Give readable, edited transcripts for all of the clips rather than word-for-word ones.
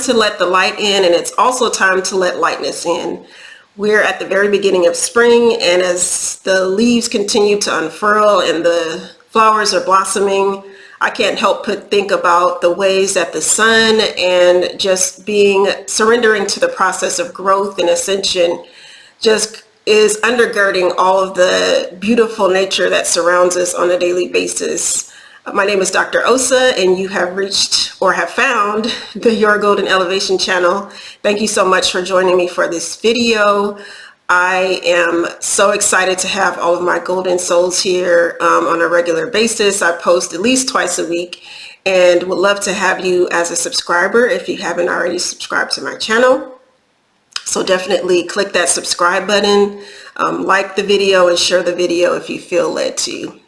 to let the light in, and it's also time to let lightness in. We're at the very beginning of spring, and as the leaves continue to unfurl and the flowers are blossoming, I can't help but think about the ways that the sun and just surrendering to the process of growth and ascension just is undergirding all of the beautiful nature that surrounds us on a daily basis. My name is Dr. Osa, and you have reached or have found the Your Golden Elevation channel. Thank you so much for joining me for this video. I am so excited to have all of my golden souls here on a regular basis. I post at least twice a week and would love to have you as a subscriber if you haven't already subscribed to my channel. So definitely click that subscribe button, like the video, and share the video if you feel led to.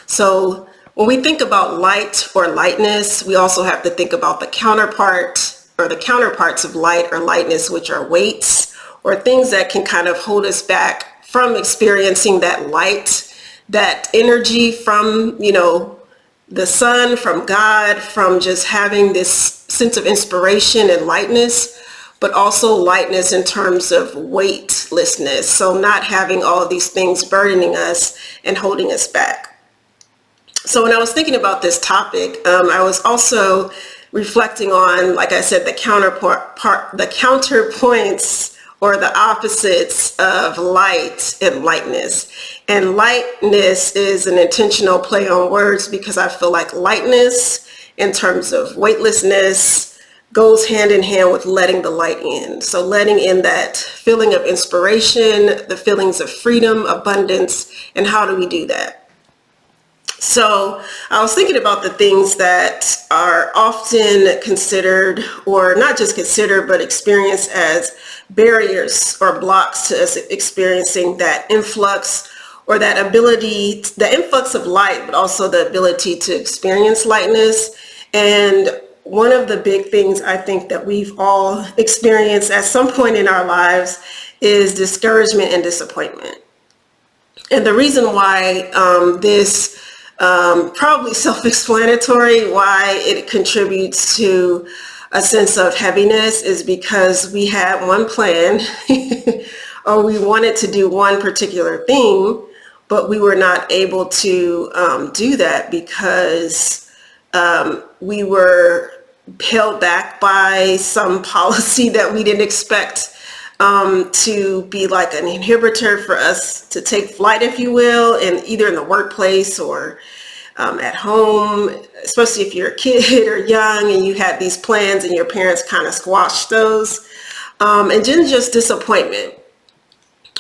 So when we think about light or lightness, we also have to think about the counterpart or the counterparts of light or lightness, which are weights or things that can kind of hold us back from experiencing that light, that energy from, the sun, from God, from just having this sense of inspiration and lightness, but also lightness in terms of weightlessness. So not having all of these things burdening us and holding us back. So when I was thinking about this topic, I was also reflecting on, like I said, the counterpoints or the opposites of light and lightness. And lightness is an intentional play on words because I feel like lightness in terms of weightlessness goes hand in hand with letting the light in. So letting in that feeling of inspiration, the feelings of freedom, abundance, and how do we do that? So I was thinking about the things that are often considered, or not just considered, but experienced as barriers or blocks to us experiencing that influx or that ability, the influx of light, but also the ability to experience lightness. And one of the big things I think that we've all experienced at some point in our lives is discouragement and disappointment. And the reason why this probably self-explanatory why it contributes to a sense of heaviness is because we had one plan or we wanted to do one particular thing, but we were not able to do that because we were held back by some policy that we didn't expect to be like an inhibitor for us to take flight, if you will, and either in the workplace or at home, especially if you're a kid or young and you had these plans and your parents kind of squashed those. And then just disappointment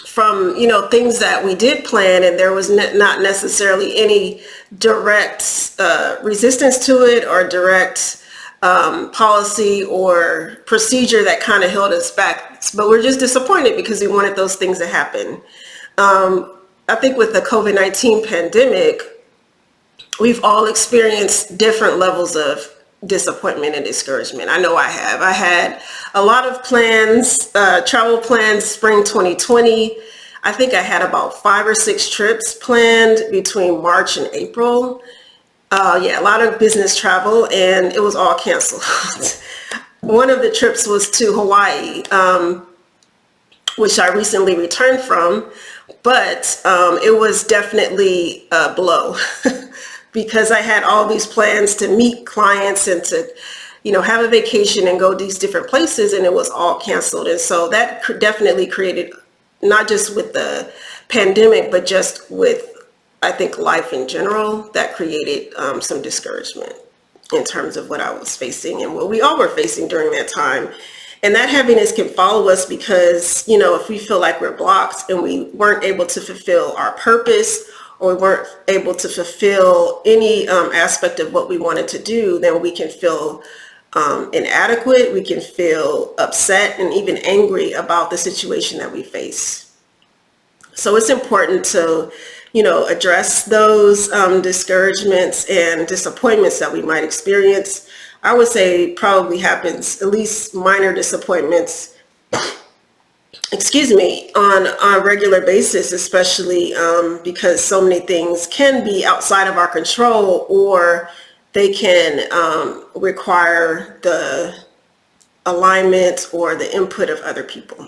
from, things that we did plan, and there was not necessarily any direct resistance to it or direct policy or procedure that kind of held us back. But we're just disappointed because we wanted those things to happen. I think with the COVID-19 pandemic, we've all experienced different levels of disappointment and discouragement. I know I have. I had a lot of plans, travel plans, spring 2020. I think I had about 5 or 6 trips planned between March and April. A lot of business travel, and it was all canceled. One of the trips was to Hawaii, which I recently returned from, but it was definitely a blow because I had all these plans to meet clients and to, have a vacation and go these different places, and it was all canceled. And so that definitely created, not just with the pandemic, but just with, I think, life in general, that created some discouragement in terms of what I was facing and what we all were facing during that time. And that heaviness can follow us because, if we feel like we're blocked and we weren't able to fulfill our purpose, or we weren't able to fulfill any aspect of what we wanted to do, then we can feel inadequate, we can feel upset and even angry about the situation that we face. So it's important to address those discouragements and disappointments that we might experience. I would say probably happens, at least minor disappointments, on a regular basis, especially because so many things can be outside of our control, or they can require the alignment or the input of other people.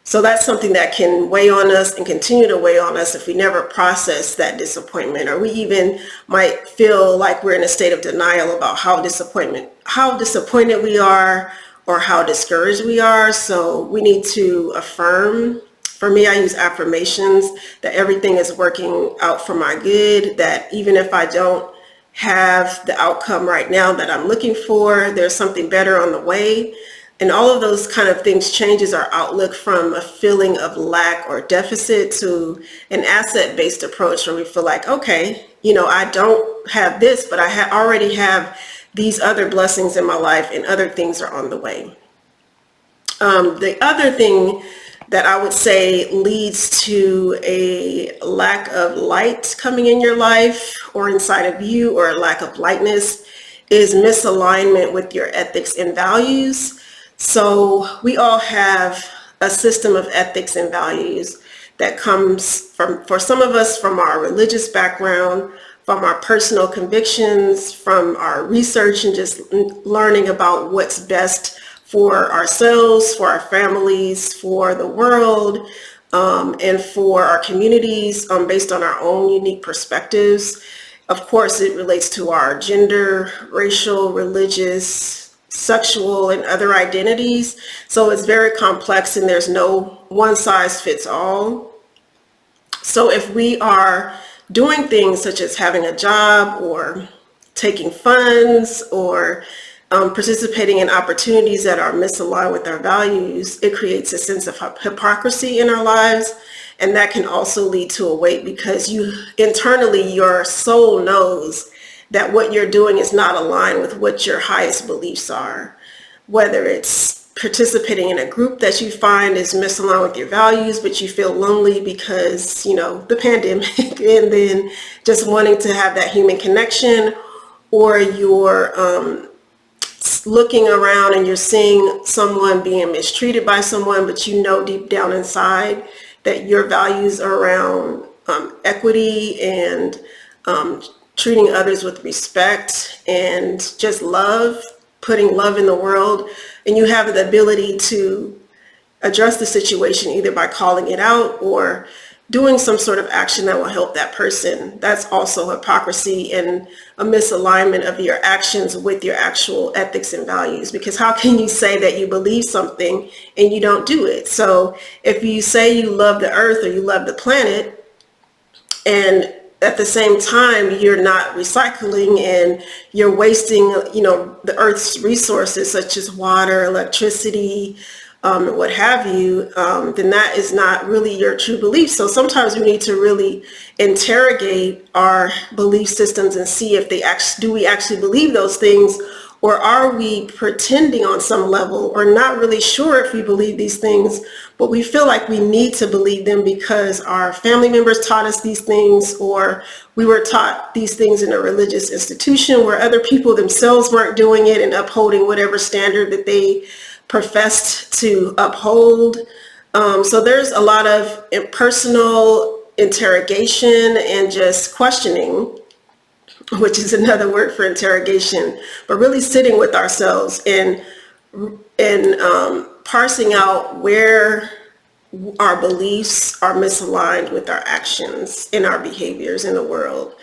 So that's something that can weigh on us and continue to weigh on us if we never process that disappointment, or we even might feel like we're in a state of denial about how disappointed we are or how discouraged we are. So we need to affirm. For me, I use affirmations that everything is working out for my good, that even if I don't have the outcome right now that I'm looking for, there's something better on the way. And all of those kind of things changes our outlook from a feeling of lack or deficit to an asset-based approach where we feel like, okay, I don't have this, but I already have these other blessings in my life and other things are on the way. The other thing that I would say leads to a lack of light coming in your life or inside of you, or a lack of lightness, is misalignment with your ethics and values. So we all have a system of ethics and values that comes from, for some of us, from our religious background, from our personal convictions, from our research and just learning about what's best for ourselves, for our families, for the world, and for our communities, based on our own unique perspectives. Of course, it relates to our gender, racial, religious, sexual, and other identities. So it's very complex and there's no one size fits all. So if we are doing things such as having a job or taking funds or participating in opportunities that are misaligned with our values, it creates a sense of hypocrisy in our lives. And that can also lead to a weight, because internally your soul knows that what you're doing is not aligned with what your highest beliefs are. Whether it's participating in a group that you find is misaligned with your values, but you feel lonely because, the pandemic, and then just wanting to have that human connection, or you're looking around and you're seeing someone being mistreated by someone, but deep down inside that your values are around equity and treating others with respect and just love, putting love in the world. And you have the ability to address the situation either by calling it out or doing some sort of action that will help that person. That's also hypocrisy and a misalignment of your actions with your actual ethics and values. Because how can you say that you believe something and you don't do it? So if you say you love the earth or you love the planet, and at the same time you're not recycling and you're wasting, the earth's resources such as water, electricity, what have you, then that is not really your true belief. So sometimes we need to really interrogate our belief systems and see if do we actually believe those things, or are we pretending on some level, or not really sure if we believe these things, but we feel like we need to believe them because our family members taught us these things, or we were taught these things in a religious institution where other people themselves weren't doing it and upholding whatever standard that they professed to uphold. So there's a lot of personal interrogation and just questioning, which is another word for interrogation, but really sitting with ourselves and parsing out where our beliefs are misaligned with our actions and our behaviors in the world,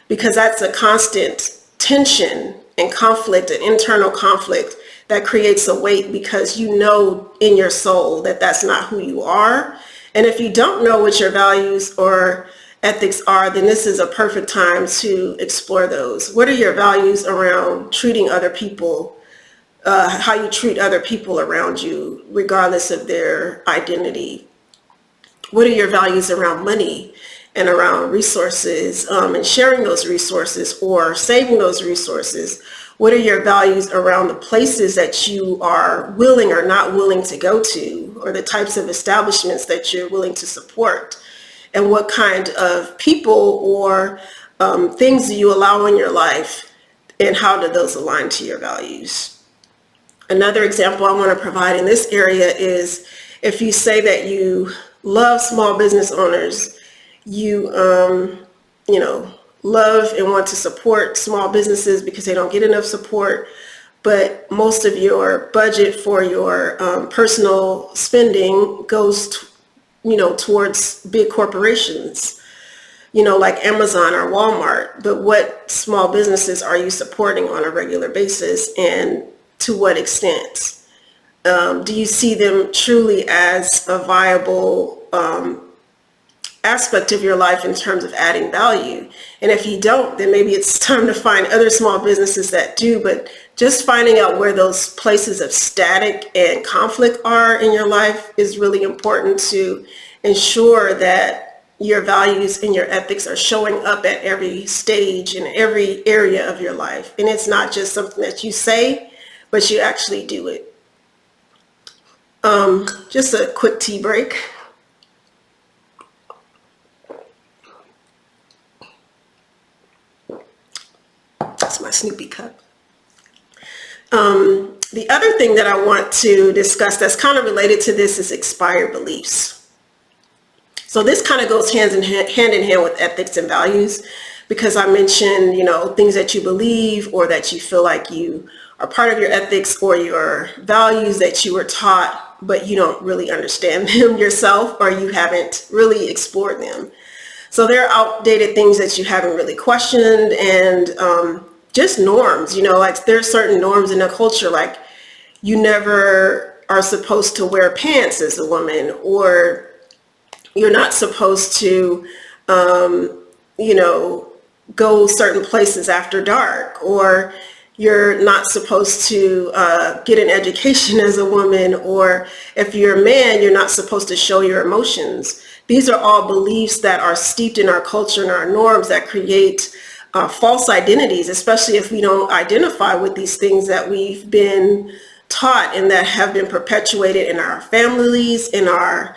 because that's a constant tension and conflict, an internal conflict that creates a weight, because in your soul that that's not who you are. And if you don't know what your values or ethics are, then this is a perfect time to explore those. What are your values around treating other people, how you treat other people around you, regardless of their identity? What are your values around money and around resources, and sharing those resources or saving those resources? What are your values around the places that you are willing or not willing to go to, or the types of establishments that you're willing to support? And what kind of people or things do you allow in your life, and how do those align to your values? Another example I want to provide in this area is, if you say that you love small business owners, you love and want to support small businesses because they don't get enough support, but most of your budget for your personal spending goes, towards big corporations, like Amazon or Walmart. But what small businesses are you supporting on a regular basis, and to what extent? Do you see them truly as a viable aspect of your life in terms of adding value? And if you don't, then maybe it's time to find other small businesses that do. But just finding out where those places of static and conflict are in your life is really important to ensure that your values and your ethics are showing up at every stage in every area of your life. And it's not just something that you say, but you actually do it. Just a quick tea break. That's my Snoopy cup. The other thing that I want to discuss that's kind of related to this is expired beliefs. So this kind of goes hand in hand with ethics and values, because I mentioned, things that you believe or that you feel like you are part of your ethics or your values that you were taught, but you don't really understand them yourself, or you haven't really explored them. So they're outdated things that you haven't really questioned, and just norms, like there's certain norms in a culture, like you never are supposed to wear pants as a woman, or you're not supposed to, go certain places after dark, or you're not supposed to get an education as a woman, or if you're a man, you're not supposed to show your emotions. These are all beliefs that are steeped in our culture and our norms that create false identities, especially if we don't identify with these things that we've been taught and that have been perpetuated in our families, in our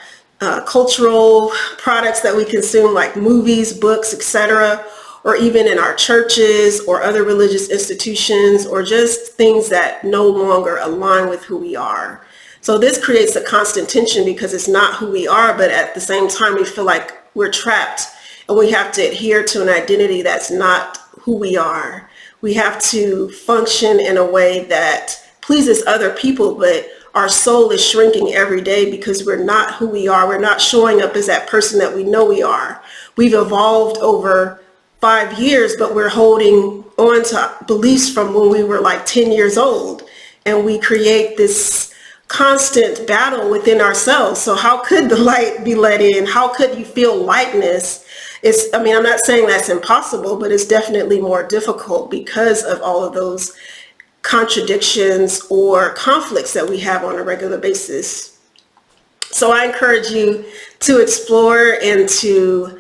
cultural products that we consume, like movies, books, etc., or even in our churches or other religious institutions, or just things that no longer align with who we are. So this creates a constant tension because it's not who we are, but at the same time, we feel like we're trapped and we have to adhere to an identity that's not who we are. We have to function in a way that pleases other people, but our soul is shrinking every day because we're not who we are. We're not showing up as that person that we know we are. We've evolved over 5 years, but we're holding on to beliefs from when we were like 10 years old, and we create this constant battle within ourselves. So how could the light be let in? How could you feel lightness? I'm not saying that's impossible, but it's definitely more difficult because of all of those contradictions or conflicts that we have on a regular basis. So I encourage you to explore and to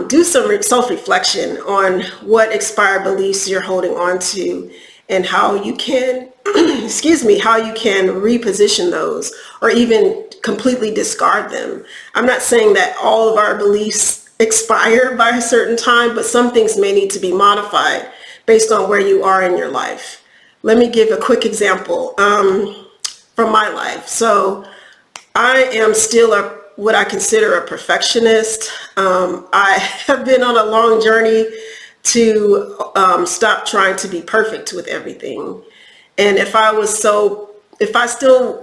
do some self-reflection on what expired beliefs you're holding on to, and how you can, how you can reposition those or even completely discard them. I'm not saying that all of our beliefs expire by a certain time, but some things may need to be modified based on where you are in your life. Let me give a quick example from my life. So I am still what I consider a perfectionist. I have been on a long journey to stop trying to be perfect with everything. And if I still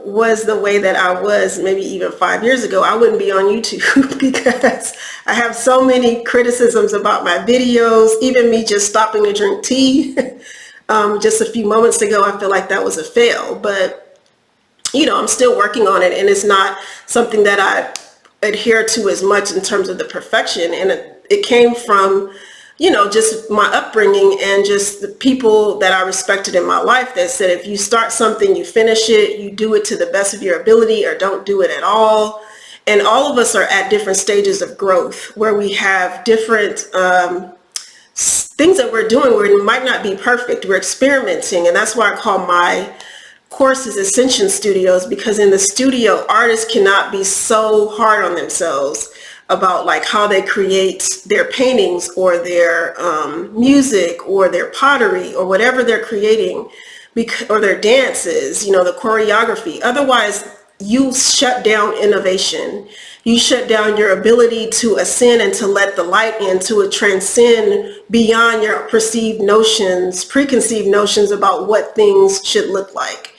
was the way that I was maybe even 5 years ago, I wouldn't be on YouTube because I have so many criticisms about my videos, even me just stopping to drink tea. Just a few moments ago, I feel like that was a fail, but I'm still working on it, and it's not something that I adhere to as much in terms of the perfection. And it came from, just my upbringing and just the people that I respected in my life that said, if you start something, you finish it, you do it to the best of your ability, or don't do it at all. And all of us are at different stages of growth where we have different things that we're doing where it might not be perfect. We're experimenting, and that's why I call my courses Ascension studios, because in the studio, artists cannot be so hard on themselves about like how they create their paintings or their music or their pottery or whatever they're creating, or their dances, the choreography. Otherwise, you shut down innovation. You shut down your ability to ascend and to let the light in, to transcend beyond your perceived notions, preconceived notions about what things should look like.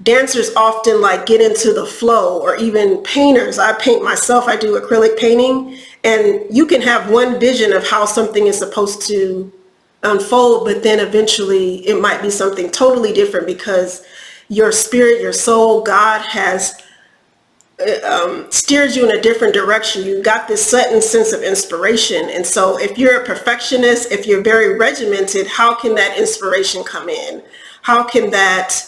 Dancers often like get into the flow, or even painters. I paint myself, I do acrylic painting, and you can have one vision of how something is supposed to unfold, but then eventually it might be something totally different because your spirit, your soul, God has steers you in a different direction. You got this sudden sense of inspiration. And so if you're a perfectionist, if you're very regimented, how can that inspiration come in? How can that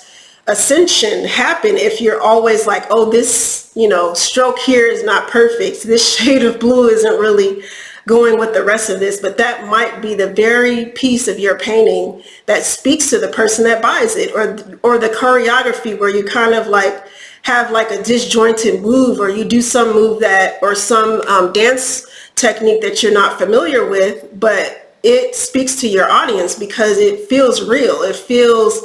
ascension happen if you're always like, oh, this, stroke here is not perfect. This shade of blue isn't really going with the rest of this, but that might be the very piece of your painting that speaks to the person that buys it, or the choreography where you kind of like have like a disjointed move, or you do some move that, or some dance technique that you're not familiar with, but it speaks to your audience because it feels real. It feels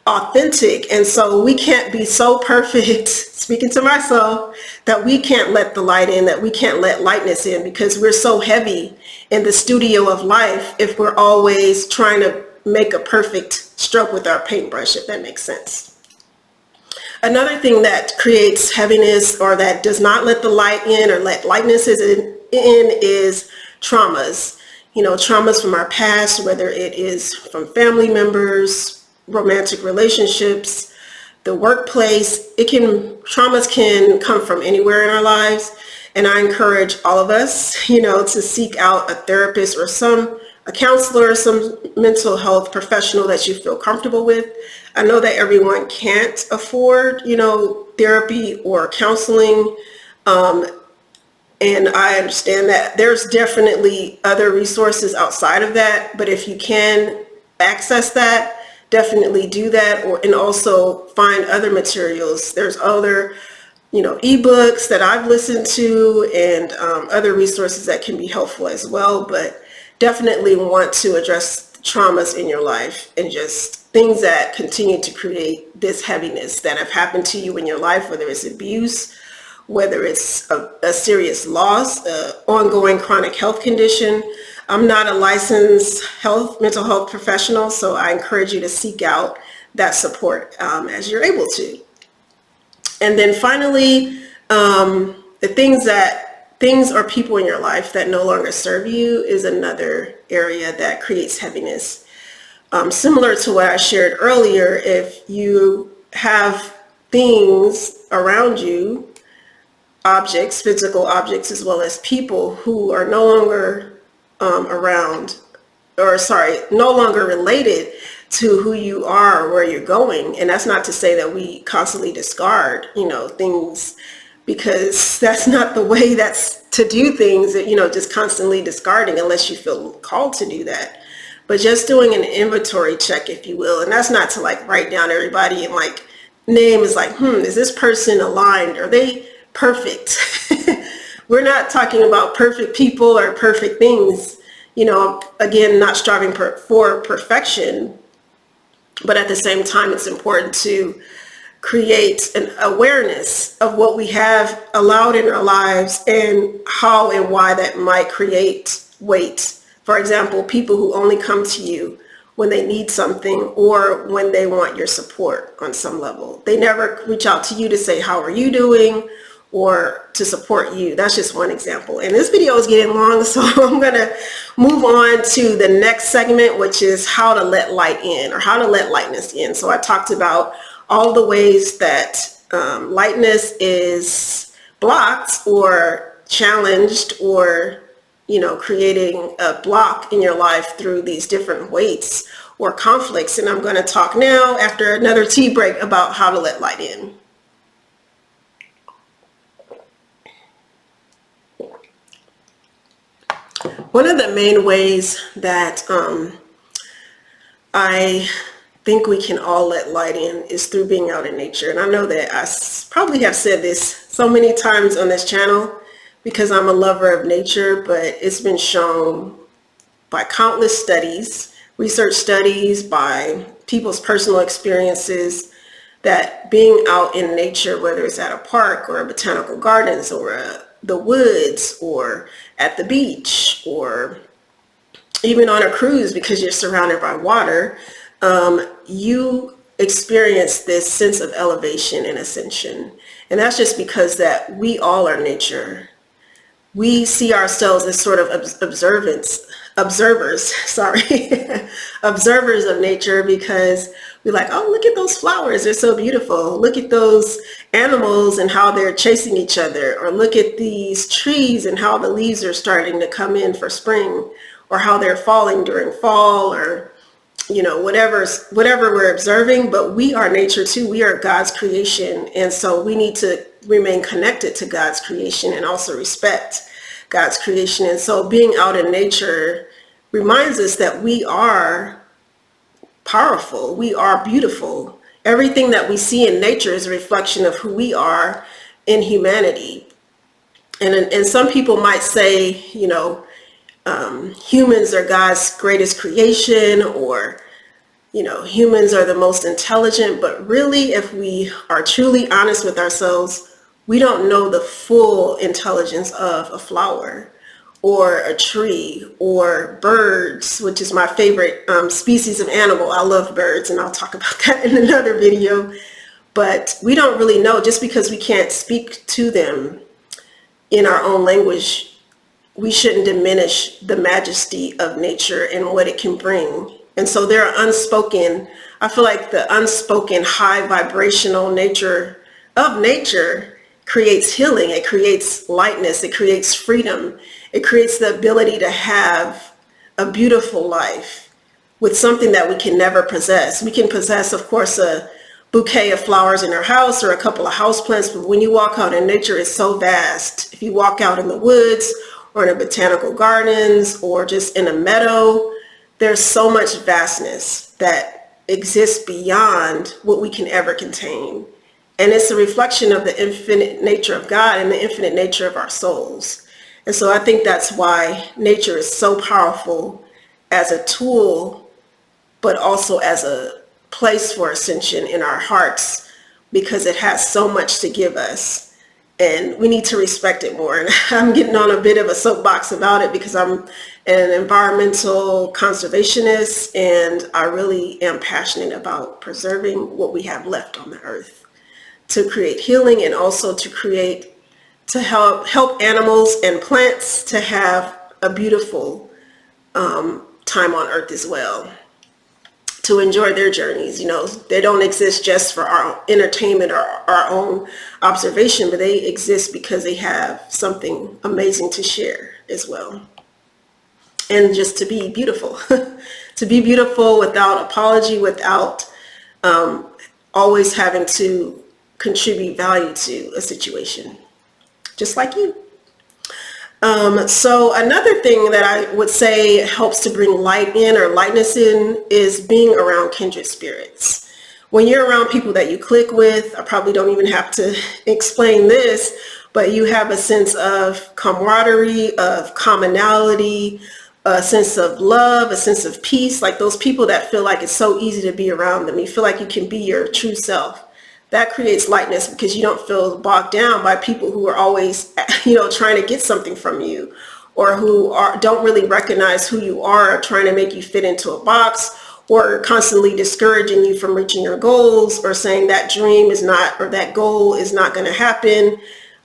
authentic. And so we can't be so perfect, speaking to myself, that we can't let the light in, that we can't let lightness in, because we're so heavy in the studio of life if we're always trying to make a perfect stroke with our paintbrush, if that makes sense. Another thing that creates heaviness, or that does not let the light in or let lightness in is traumas. Traumas from our past, whether it is from family members, romantic relationships, the workplace. Traumas can come from anywhere in our lives. And I encourage all of us, to seek out a therapist or a counselor, some mental health professional that you feel comfortable with. I know that everyone can't afford, therapy or counseling. And I understand that there's definitely other resources outside of that. But if you can access that, definitely do that, and also find other materials. There's other, ebooks that I've listened to, and other resources that can be helpful as well. But definitely want to address traumas in your life, and just things that continue to create this heaviness that have happened to you in your life, whether it's abuse, whether it's a serious loss, ongoing chronic health condition. I'm not a licensed mental health professional, so I encourage you to seek out that support as you're able to. And then finally, the things or people in your life that no longer serve you is another area that creates heaviness. Similar to what I shared earlier, if you have things around you, objects, physical objects, as well as people who are no longer no longer related to who you are or where you're going. And that's not to say that we constantly discard, things, because that's not the way that's to do things, just constantly discarding, unless you feel called to do that. But just doing an inventory check, if you will. And that's not to like write down everybody and like name is like, is this person aligned? Are they perfect? We're not talking about perfect people or perfect things. Again, not striving for perfection, but at the same time, it's important to create an awareness of what we have allowed in our lives and how and why that might create weight. For example, people who only come to you when they need something or when they want your support on some level. They never reach out to you to say, how are you doing? Or to support you. That's just one example. And this video is getting long, so I'm going to move on to the next segment, which is how to let light in, or how to let lightness in. So I talked about all the ways that lightness is blocked or challenged, or creating a block in your life through these different weights or conflicts. And I'm going to talk now, after another tea break, about how to let light in. One of the main ways that I think we can all let light in is through being out in nature. And I know that I probably have said this so many times on this channel because I'm a lover of nature, but it's been shown by countless studies, research studies, by people's personal experiences, that being out in nature, whether it's at a park or a botanical gardens or the woods or at the beach or even on a cruise because you're surrounded by water, you experience this sense of elevation and ascension. And that's just because that we all are nature. We see ourselves as sort of observers, sorry, observers of nature, because we're like, oh, look at those flowers. They're so beautiful. Look at those animals and how they're chasing each other. Or look at these trees and how the leaves are starting to come in for spring, or how they're falling during fall, or, you know, whatever we're observing. But we are nature too. We are God's creation. And so we need to remain connected to God's creation and also respect God's creation. And so being out in nature reminds us that we are powerful. We are beautiful. Everything that we see in nature is a reflection of who we are in humanity. And some people might say, you know, humans are God's greatest creation, or, you know, humans are the most intelligent. But really, if we are truly honest with ourselves, we don't know the full intelligence of a flower or a tree or birds, which is my favorite species of animal. I love birds, and I'll talk about that in another video. But we don't really know. Just because we can't speak to them in our own language, we shouldn't diminish the majesty of nature and what it can bring. And so there are unspoken, I feel like the unspoken high vibrational nature of nature creates healing. It creates lightness. It creates freedom. It creates the ability to have a beautiful life with something that we can never possess. We can possess, of course, a bouquet of flowers in our house or a couple of houseplants, but when you walk out in nature, it's so vast. If you walk out in the woods or in a botanical gardens or just in a meadow, there's so much vastness that exists beyond what we can ever contain. And it's a reflection of the infinite nature of God and the infinite nature of our souls. And so I think that's why nature is so powerful as a tool, but also as a place for ascension in our hearts, because it has so much to give us. And we need to respect it more. And I'm getting on a bit of a soapbox about it because I'm an environmental conservationist, and I really am passionate about preserving what we have left on the earth, to create healing and also to help animals and plants to have a beautiful time on earth as well, to enjoy their journeys. You know, they don't exist just for our entertainment or our own observation, but they exist because they have something amazing to share as well. And just to be beautiful, to be beautiful without apology, without always having to contribute value to a situation, just like you. So another thing that I would say helps to bring light in or lightness in is being around kindred spirits. When you're around people that you click with, I probably don't even have to explain this, but you have a sense of camaraderie, of commonality, a sense of love, a sense of peace, like those people that feel like it's so easy to be around them. You feel like you can be your true self. That creates lightness because you don't feel bogged down by people who are always, you know, trying to get something from you, or who don't really recognize who you are, trying to make you fit into a box, or constantly discouraging you from reaching your goals, or saying that dream is not, or that goal is not going to happen.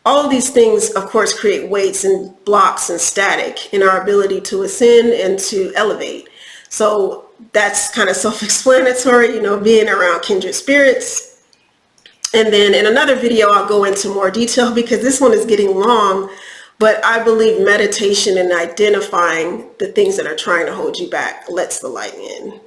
All of these things, of course, create weights and blocks and static in our ability to ascend and to elevate. So that's kind of self-explanatory, you know, being around kindred spirits. And then in another video, I'll go into more detail because this one is getting long, but I believe meditation and identifying the things that are trying to hold you back lets the light in.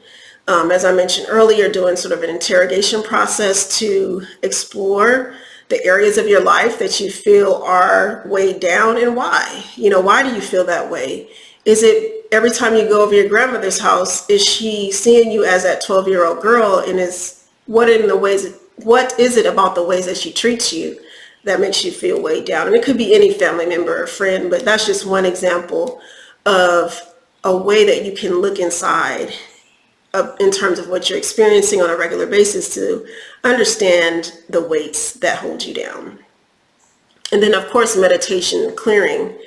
As I mentioned earlier, doing sort of an interrogation process to explore the areas of your life that you feel are weighed down and why. You know, why do you feel that way? Is it every time you go over your grandmother's house, is she seeing you as that 12-year-old girl, and what is it about the ways that she treats you that makes you feel weighed down? And it could be any family member or friend, but that's just one example of a way that you can look inside in terms of what you're experiencing on a regular basis to understand the weights that hold you down. And then, of course, meditation, clearing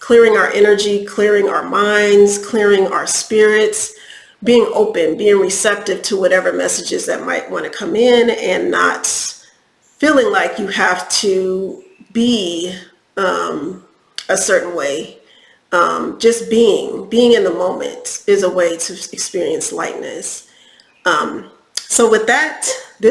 our energy, clearing our minds, clearing our spirits, being open, being receptive to whatever messages that might want to come in, and not feeling like you have to be a certain way. Just being in the moment is a way to experience lightness. So with that, my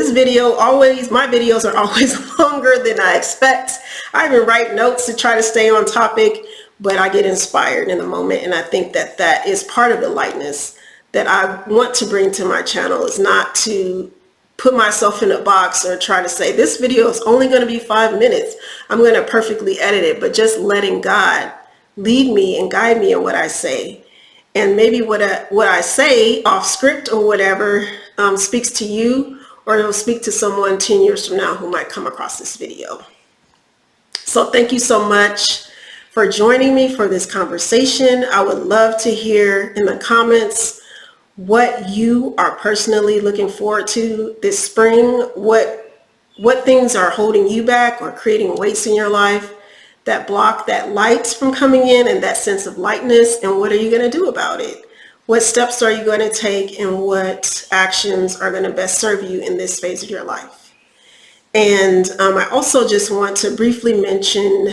videos are always longer than I expect. I even write notes to try to stay on topic, but I get inspired in the moment. And I think that that is part of the lightness that I want to bring to my channel, is not to put myself in a box or try to say, this video is only going to be 5 minutes. I'm going to perfectly edit it, but just letting God lead me and guide me in what I say. And maybe what I say off script or whatever speaks to you, or it'll speak to someone 10 years from now who might come across this video. So thank you so much for joining me for this conversation. I would love to hear in the comments what you are personally looking forward to this spring. What things are holding you back or creating weights in your life that block that light from coming in and that sense of lightness, and what are you going to do about it? What steps are you going to take, and what actions are going to best serve you in this phase of your life? And I also just want to briefly mention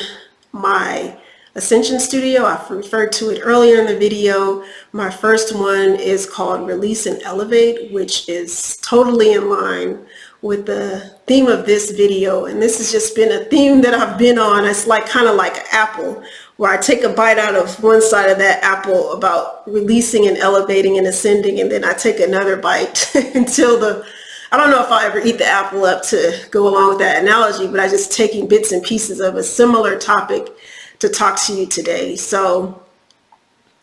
my Ascension studio. I've referred to it earlier in the video. My first one is called Release and Elevate, which is totally in line with the theme of this video. And this has just been a theme that I've been on. It's like kind of like an apple, where I take a bite out of one side of that apple about releasing and elevating and ascending, and then I take another bite until I don't know if I'll ever eat the apple up to go along with that analogy, but I'm just taking bits and pieces of a similar topic to talk to you today. So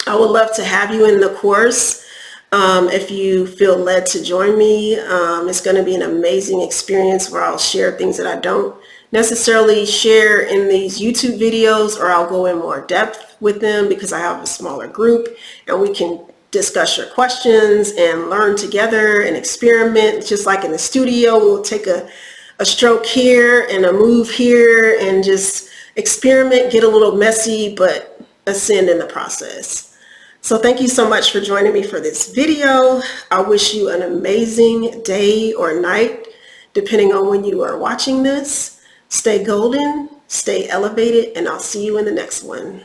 I would love to have you in the course. If you feel led to join me, it's going to be an amazing experience where I'll share things that I don't necessarily share in these YouTube videos, or I'll go in more depth with them because I have a smaller group, and we can discuss your questions and learn together and experiment. Just like in the studio, we'll take a stroke here and a move here and just experiment, get a little messy, but ascend in the process. So thank you so much for joining me for this video. I wish you an amazing day or night, depending on when you are watching this. Stay golden, stay elevated, and I'll see you in the next one.